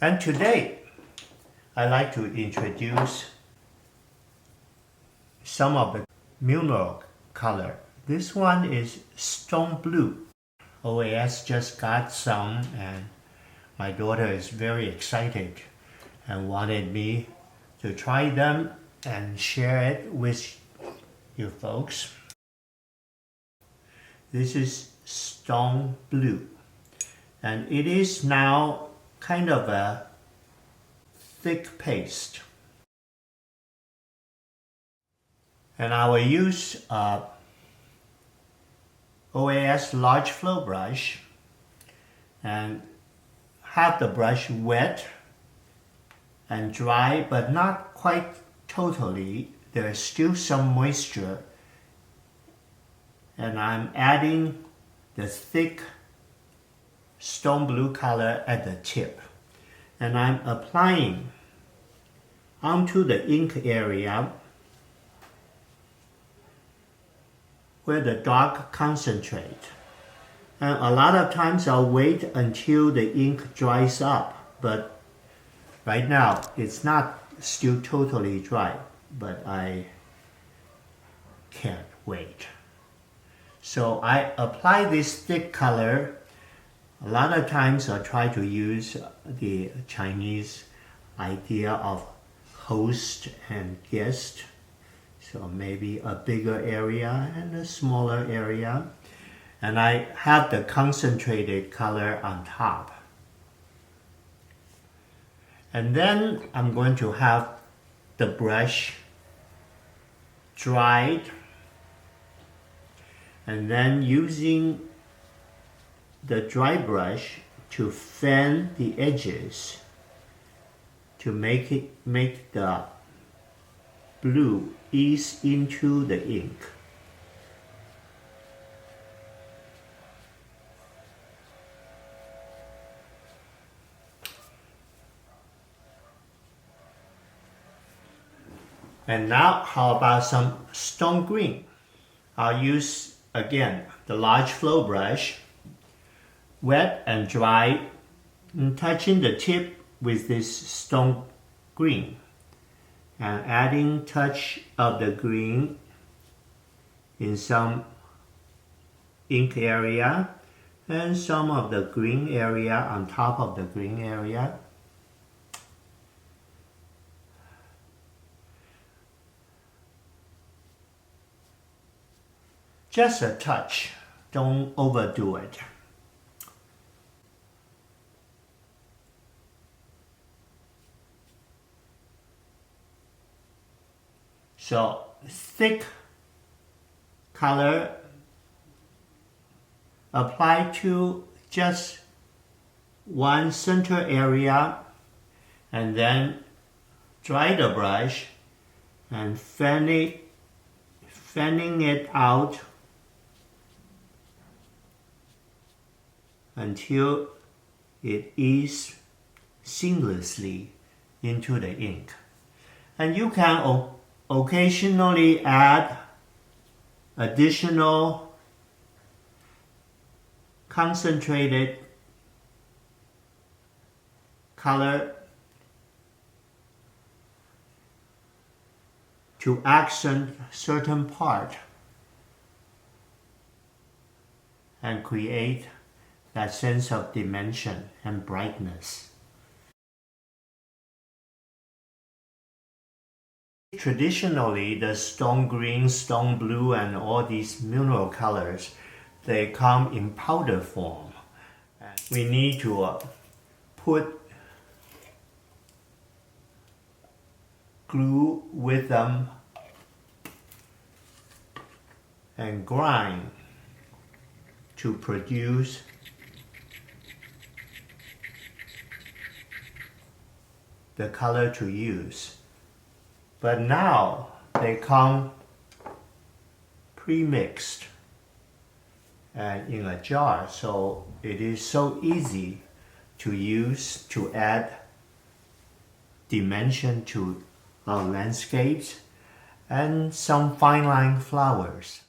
And today, I'd like to introduce some of the mineral color. This one is stone blue. OAS just got some and my daughter is very excited and wanted me to try them and share it with you folks. This is stone blue and it is now kind of a thick paste. And I will use OAS Large Flow Brush and have the brush wet and dry, but not quite totally. There's still some moisture. And I'm adding the thick stone blue color at the tip. And I'm applying onto the ink area where the dark concentrate. And a lot of times I'll wait until the ink dries up, but right now it's not still totally dry, but I can't wait. So I apply this thick color. A lot of times I try to use the Chinese idea of host and guest. So maybe a bigger area and a smaller area. And I have the concentrated color on top. And then I'm going to have the brush dried. And then using the dry brush to fan the edges to make the blue ease into the ink. And now how about some stone green? I'll use again the large flow brush, wet and dry, and touching the tip with this stone green and adding touch of the green in some ink area and some of the green area on top of the green area. Just a touch, don't overdo it. So thick color apply to just one center area and then dry the brush and fanning it out until it is seamlessly into the ink. And you can occasionally add additional concentrated color to accent certain part and create that sense of dimension and brightness. Traditionally, the stone green, stone blue, and all these mineral colors, they come in powder form. We need to put glue with them and grind to produce the color to use. But now they come pre-mixed and in a jar, so it is so easy to use to add dimension to our landscapes and some fine line flowers.